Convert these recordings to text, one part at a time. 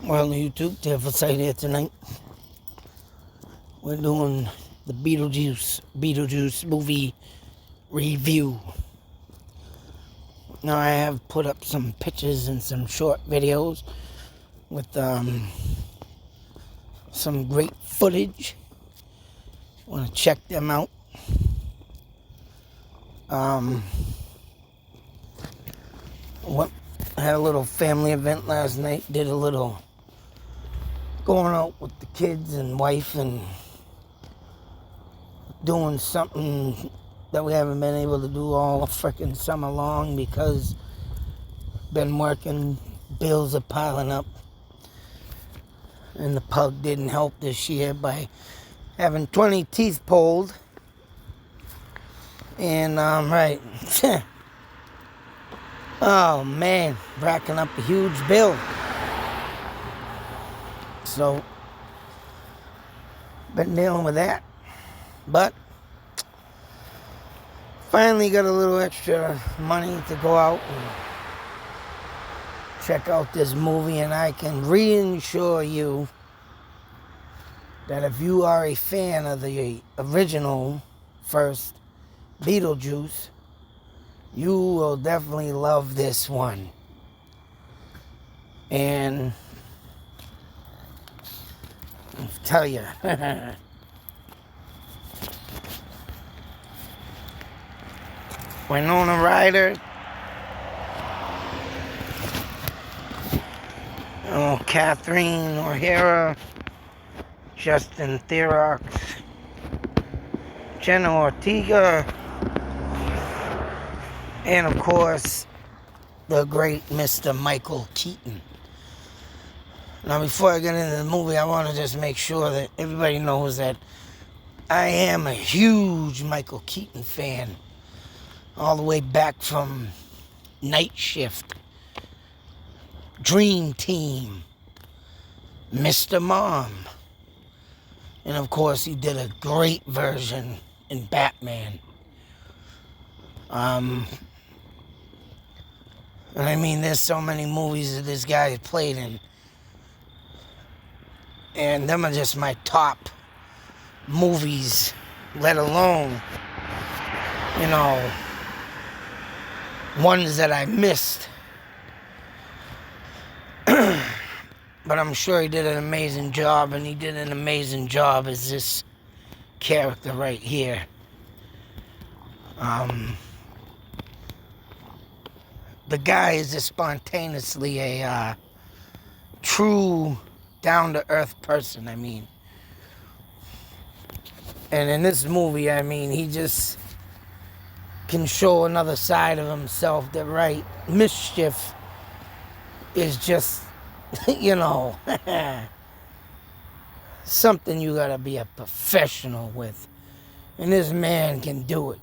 Well, YouTube, Teflsite here tonight. We're doing the Beetlejuice movie review. Now, I have put up some pictures and some short videos with some great footage. Want to check them out. I had a little family event last night. Did a little going out with the kids and wife and doing something that we haven't been able to do all freaking summer long because been working, bills are piling up, and the pug didn't help this year by having 20 teeth pulled. And right. Oh man, racking up a huge bill. So, been dealing with that. But, finally got a little extra money to go out and check out this movie. And I can reassure you that if you are a fan of the original first Beetlejuice, you will definitely love this one. And I'll tell you, Winona Ryder, Catherine O'Hara, Justin Theroux, Jenna Ortega, and of course, the great Mr. Michael Keaton. Now, before I get into the movie, I want to just make sure that everybody knows that I am a huge Michael Keaton fan. All the way back from Night Shift, Dream Team, Mr. Mom. And of course, he did a great version in Batman. And I mean, there's so many movies that this guy has played in. And them are just my top movies, let alone, ones that I missed. But I'm sure he did an amazing job, and he did an amazing job as this character right here. The guy is just spontaneously a true, down-to-earth person, I mean. And in this movie, I mean, he just can show another side of himself that, right, mischief is just, something you gotta be a professional with. And this man can do it.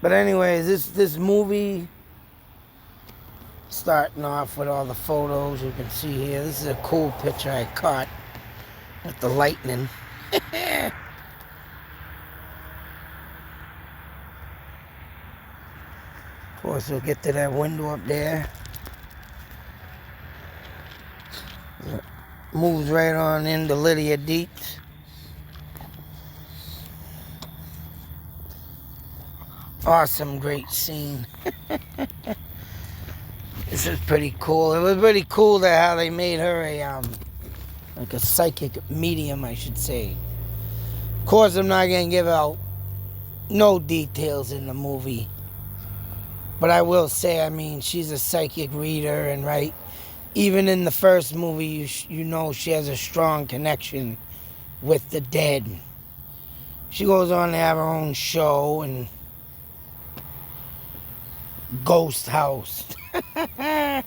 But anyways, this movie, starting off with all the photos you can see here. This is a cool picture I caught with the lightning. Of course, we'll get to that window up there. Moves right on into Lydia Dietz. Awesome, great scene. This is pretty cool. It was pretty cool that how they made her like a psychic medium, I should say. Of course, I'm not gonna give out no details in the movie, but I will say, I mean, she's a psychic reader, and right, even in the first movie, you know she has a strong connection with the dead. She goes on to have her own show and ghost house. And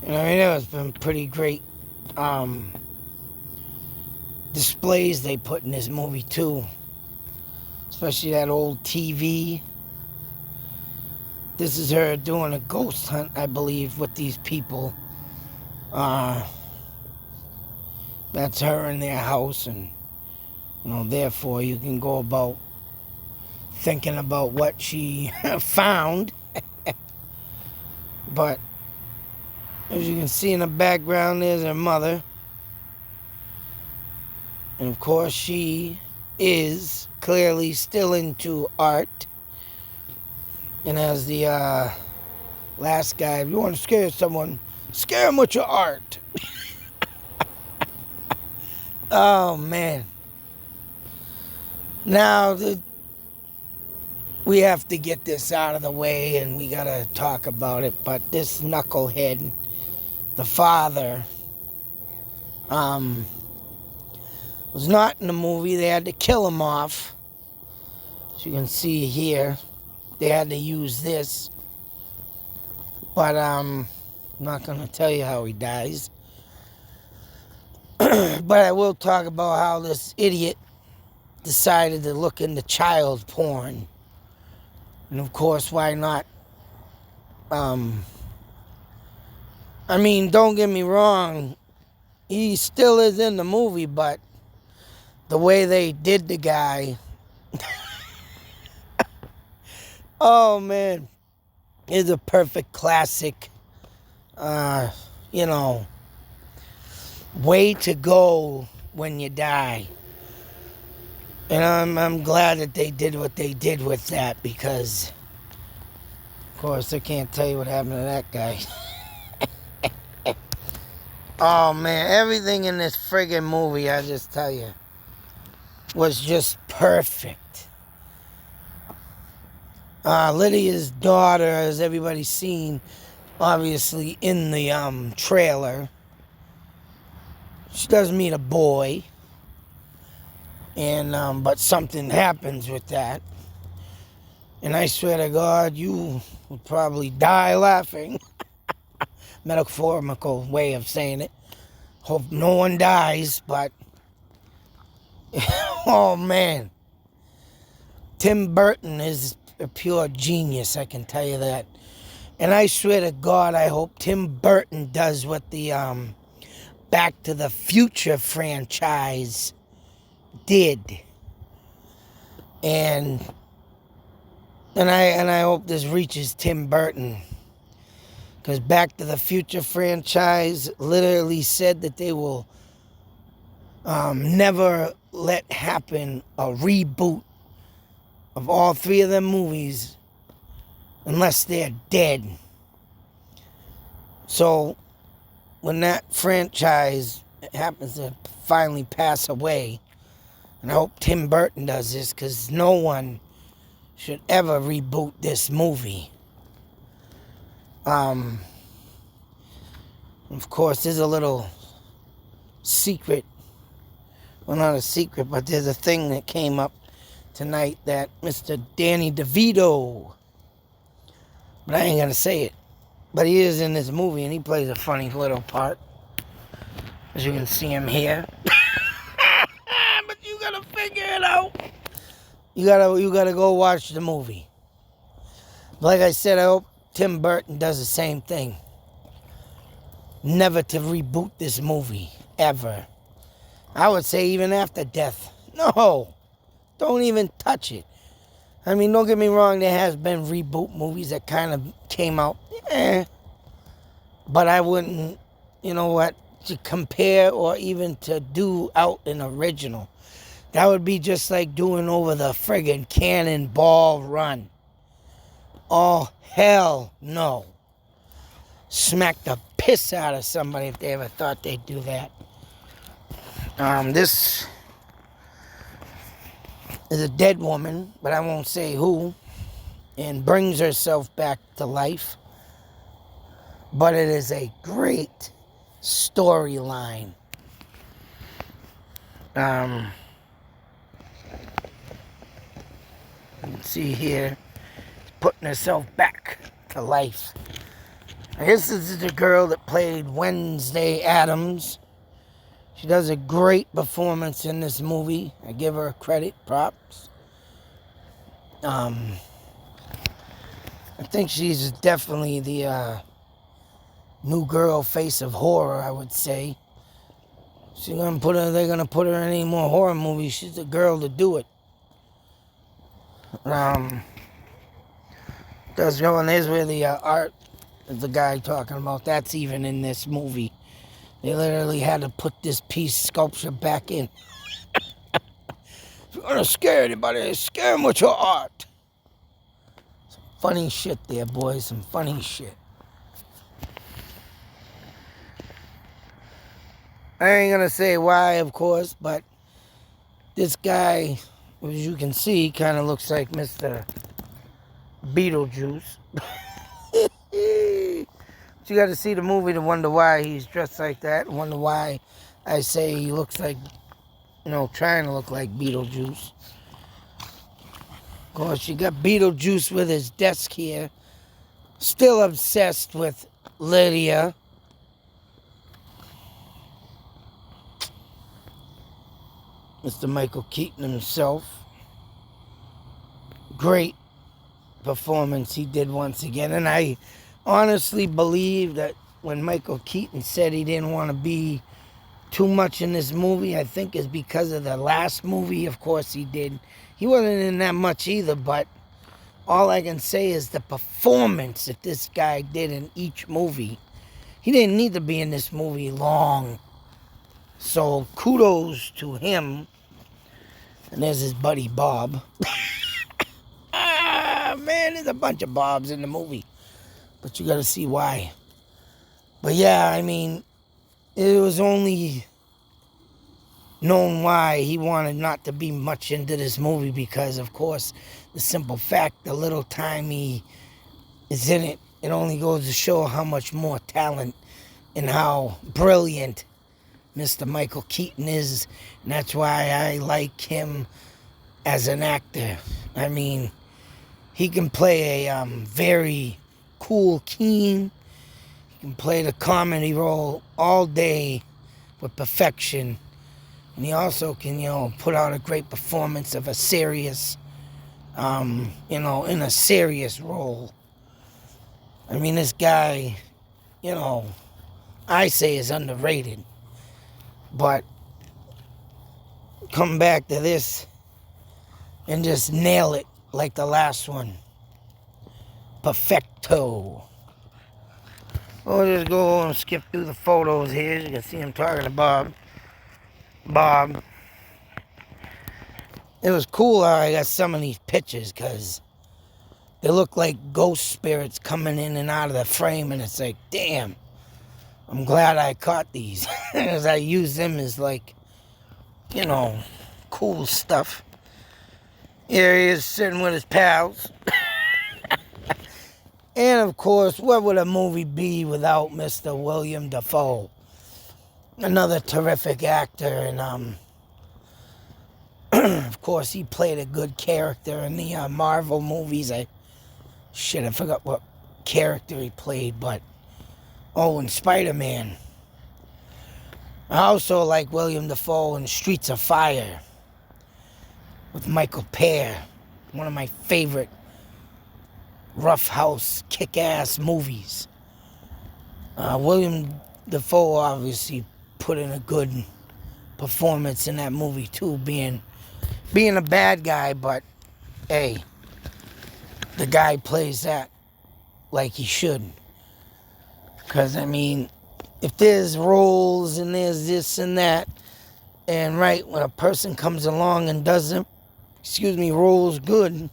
I mean, it has been pretty great displays they put in this movie too, especially that old TV. This is her doing a ghost hunt, I believe, with these people. That's her in their house, and Therefore you can go about thinking about what she found. But as you can see in the background, there's her mother. And of course, she is clearly still into art. And as the last guy, if you want to scare someone, scare them with your art. Oh, man. Now, we have to get this out of the way and we got to talk about it. But this knucklehead, the father, was not in the movie. They had to kill him off. As you can see here, they had to use this. But I'm not going to tell you how he dies. But I will talk about how this idiot decided to look into child porn. And of course, why not? I mean, don't get me wrong. He still is in the movie, but the way they did the guy. Oh, man. Is a perfect classic, way to go when you die. And I'm glad that they did what they did with that because, of course, I can't tell you what happened to that guy. Oh, man, everything in this friggin' movie, I just tell you, was just perfect. Lydia's daughter, as everybody's seen, obviously in the trailer, she does meet a boy, and but something happens with that. And I swear to God, you would probably die laughing. Metaphorical way of saying it. Hope no one dies, but oh man. Tim Burton is a pure genius, I can tell you that. And I swear to God, I hope Tim Burton does what the Back to the Future franchise did. And I hope this reaches Tim Burton. Because Back to the Future franchise literally said that they will never let happen a reboot of all three of them movies unless they're dead. So when that franchise happens to finally pass away, and I hope Tim Burton does this because no one should ever reboot this movie. Of course, there's a little secret. Well, not a secret, but there's a thing that came up tonight that Mr. Danny DeVito, but I ain't gonna say it, but he is in this movie and he plays a funny little part, as you can see him here. But you gotta figure it out. You gotta go watch the movie. Like I said, I hope Tim Burton does the same thing. Never to reboot this movie, ever. I would say even after death. No, don't even touch it. I mean, don't get me wrong, there has been reboot movies that kind of came out, but I wouldn't, to compare or even to do out an original. That would be just like doing over the friggin' Cannonball Run. Oh, hell no. Smack the piss out of somebody if they ever thought they'd do that. This is a dead woman, but I won't say who, and brings herself back to life. But it is a great storyline. You can see here, putting herself back to life. I guess this is the girl that played Wednesday Addams. She does a great performance in this movie. I give her credit, props. I think she's definitely the new girl face of horror, I would say. They're gonna put her in any more horror movies. She's the girl to do it. Does go, and there's where the art is the guy talking about. That's even in this movie. They literally had to put this piece sculpture back in. If you're gonna scare anybody, scare them with your art. Some funny shit there, boys. Some funny shit. I ain't gonna say why, of course, but this guy, as you can see, kind of looks like Mr. Beetlejuice. You got to see the movie to wonder why he's dressed like that. Wonder why I say he looks like, trying to look like Beetlejuice. Of course, you got Beetlejuice with his desk here. Still obsessed with Lydia. Mr. Michael Keaton himself. Great performance he did once again. And I honestly believe that when Michael Keaton said he didn't want to be too much in this movie, I think is because of the last movie. Of course he did. He wasn't in that much either, but all I can say is the performance that this guy did in each movie. He didn't need to be in this movie long. So kudos to him. And there's his buddy Bob. Man, there's a bunch of Bobs in the movie. But you gotta see why. But yeah, I mean, it was only known why he wanted not to be much into this movie because, of course, the simple fact, the little time he is in it, it only goes to show how much more talent and how brilliant Mr. Michael Keaton is. And that's why I like him as an actor. I mean, he can play a very cool king. He can play the comedy role all day with perfection. And he also can, put out a great performance of a serious, in a serious role. I mean, this guy, I say is underrated. But come back to this and just nail it like the last one. Perfecto. We'll just go and skip through the photos here. You can see him talking to Bob. It was cool how I got some of these pictures because they look like ghost spirits coming in and out of the frame, and it's like, damn, I'm glad I caught these as I use them as like, cool stuff. Here he is sitting with his pals. And of course, what would a movie be without Mr. William Dafoe? Another terrific actor, and of course, he played a good character in the Marvel movies. I forgot what character he played, but in Spider-Man. I also like William Dafoe in Streets of Fire with Michael Pear, one of my favorite rough house, kick-ass movies. William Dafoe obviously put in a good performance in that movie too, being a bad guy, but hey, the guy plays that like he should. Because, I mean, if there's roles and there's this and that, and right, when a person comes along and does them, roles good,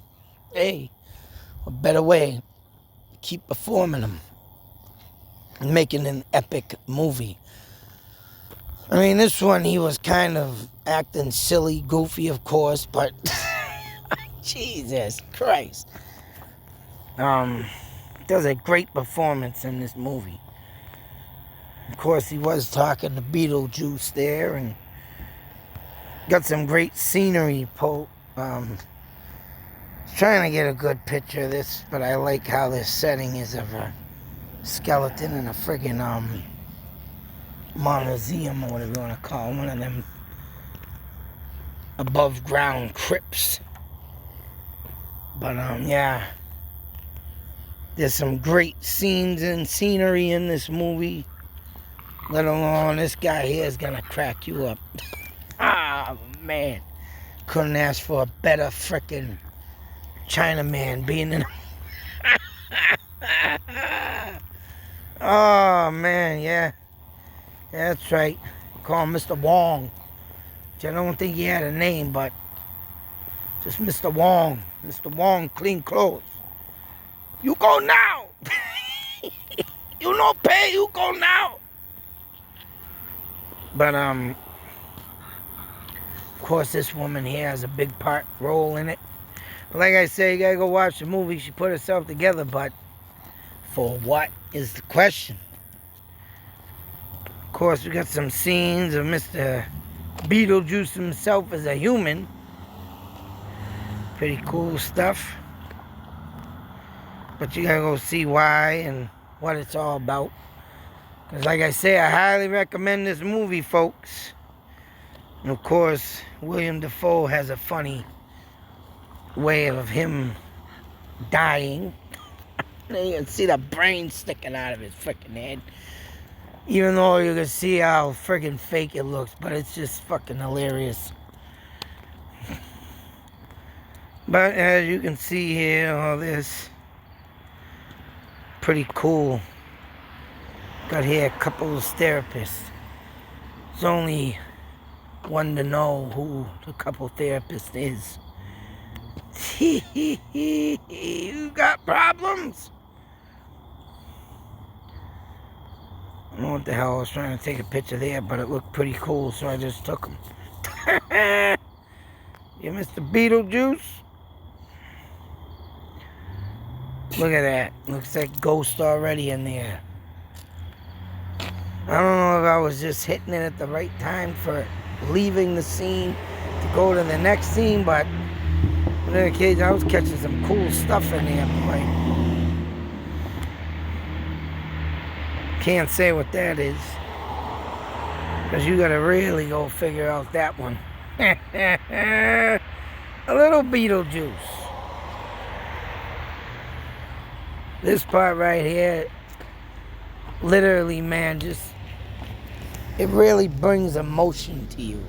hey, a better way to keep performing them and making an epic movie. I mean, this one, he was kind of acting silly, goofy, of course, but Jesus Christ. Does a great performance in this movie. Of course, he was talking to Beetlejuice there, and got some great scenery. Trying to get a good picture of this, but I like how this setting is of a skeleton in a friggin' mausoleum, or whatever you want to call it, one of them above ground crypts. But yeah, there's some great scenes and scenery in this movie. Let alone this guy here is gonna crack you up. Ah, man. Couldn't ask for a better frickin' Chinaman being in. Oh, man, yeah. Yeah, that's right. Call him Mr. Wong. Which I don't think he had a name, but just Mr. Wong. Mr. Wong, clean clothes. You go now. You no pay, you go now. But, of course, this woman here has a big role in it. But like I say, you gotta go watch the movie. She put herself together, but for what is the question? Of course, we got some scenes of Mr. Beetlejuice himself as a human. Pretty cool stuff. But you gotta go see why and what it's all about. Because like I say, I highly recommend this movie, folks. And of course, William Dafoe has a funny way of him dying. You can see the brain sticking out of his freaking head. Even though you can see how freaking fake it looks, but it's just fucking hilarious. But as you can see here, all this pretty cool. Got here a couples therapist. There's only one to know who the couple therapist is. You got problems? I don't know what the hell I was trying to take a picture there, but it looked pretty cool, so I just took them. You Mr. Beetlejuice? Look at that. Looks like Ghost already in there. I don't know if I was just hitting it at the right time for leaving the scene to go to the next scene, but on that occasion I was catching some cool stuff in there, boy. Can't say what that is, because you gotta really go figure out that one. A little Beetlejuice. This part right here, literally, man, just, it really brings emotion to you.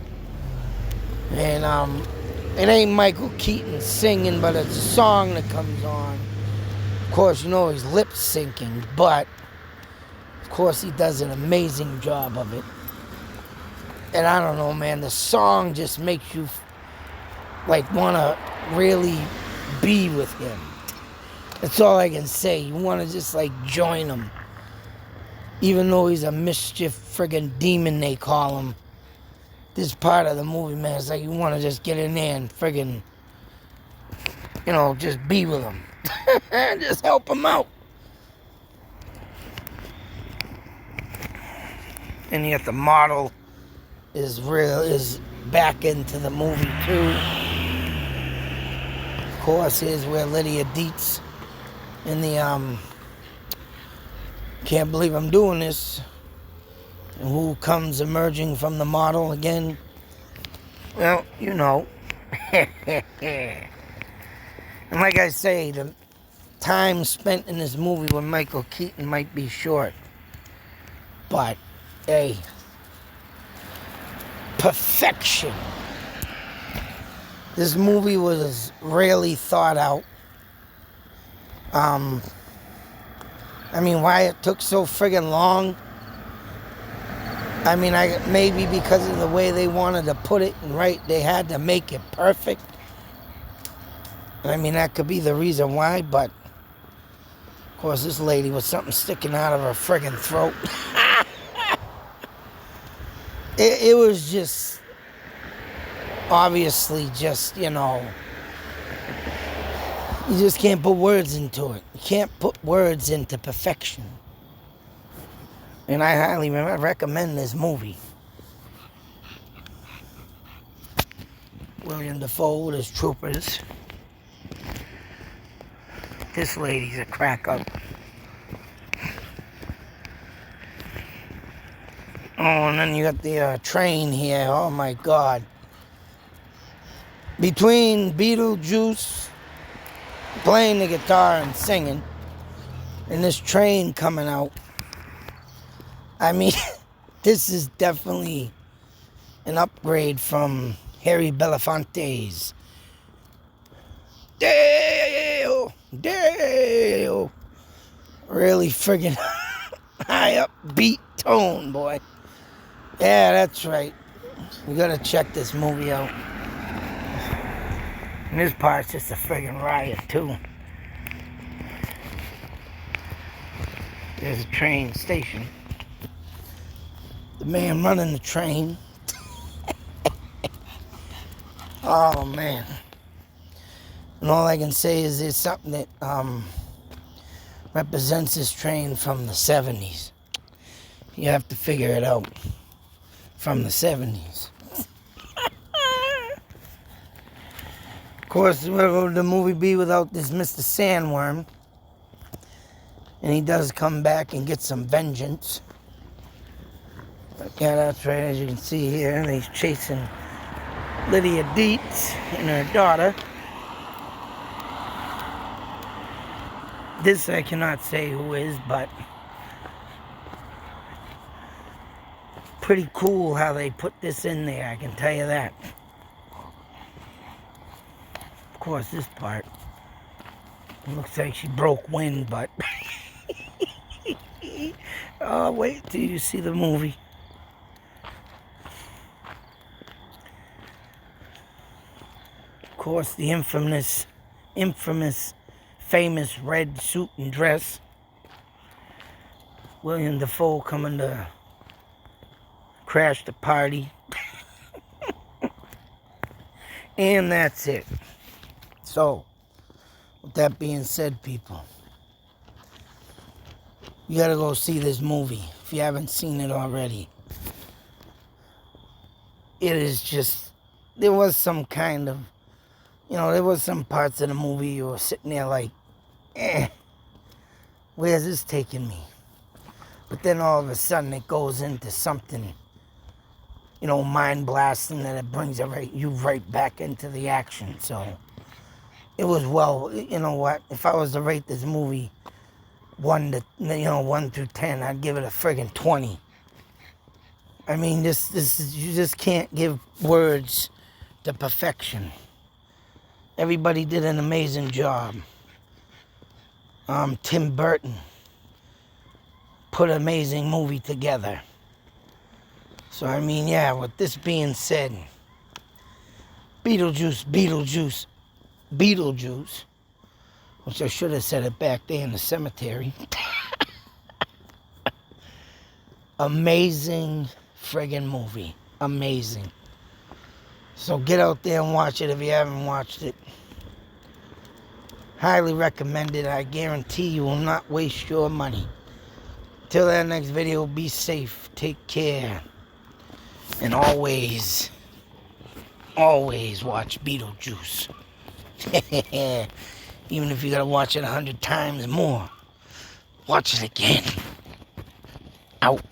And it ain't Michael Keaton singing, but it's a song that comes on. Of course, you know he's lip syncing, but of course he does an amazing job of it. And I don't know, man, the song just makes you like want to really be with him. That's all I can say. You want to just like join him. Even though he's a mischief friggin' demon, they call him. This part of the movie, man, it's like you want to just get in there and friggin', you know, just be with him. Just help him out. And yet the model is back into the movie too. Of course, here's where Lydia Dietz in the can't believe I'm doing this. And who comes emerging from the model again? Well, you know. And like I say, the time spent in this movie with Michael Keaton might be short. But, hey, perfection. This movie was really thought out. I mean, why it took so friggin' long? I mean, maybe because of the way they wanted to put it and right, they had to make it perfect. I mean, that could be the reason why, but of course, this lady with something sticking out of her friggin' throat. It was just, obviously just, you know, you just can't put words into it. You can't put words into perfection. And I highly recommend this movie. William Dafoe with his troopers. This lady's a crack up. Oh, and then you got the train here. Oh my God. Between Beetlejuice playing the guitar and singing, and this train coming out. I mean, This is definitely an upgrade from Harry Belafonte's. Dale! Dale! Really friggin' high up beat tone, boy. Yeah, that's right. We gotta check this movie out. And this part's just a friggin' riot, too. There's a train station. The man running the train. Oh, man. And all I can say is there's something that represents this train from the 70s. You have to figure it out. From the 70s. Of course, where would the movie be without this Mr. Sandworm? And he does come back and get some vengeance. But yeah, that's right, as you can see here. He's chasing Lydia Dietz and her daughter. This I cannot say who is, but pretty cool how they put this in there, I can tell you that. Of course, this part, it looks like she broke wind, but oh, wait till you see the movie. Of course, the infamous, famous red suit and dress. William Dafoe coming to crash the party. And that's it. So, with that being said, people, you gotta go see this movie if you haven't seen it already. It is just, there was some kind of, there was some parts of the movie you were sitting there like, where's this taking me? But then all of a sudden it goes into something, mind blasting, that it brings you right back into the action. So it was, well, you know what? If I was to rate this movie 1 through 10, I'd give it a friggin' 20. I mean, this is, you just can't give words to perfection. Everybody did an amazing job. Tim Burton put an amazing movie together. So, I mean, yeah, with this being said, Beetlejuice, which I should have said it back there in the cemetery. Amazing friggin' movie. Amazing. So get out there and watch it if you haven't watched it. Highly recommend it. I guarantee you will not waste your money. Till that next video, be safe, take care, and always watch Beetlejuice. Even if you gotta watch it 100 times more, watch it again. Out.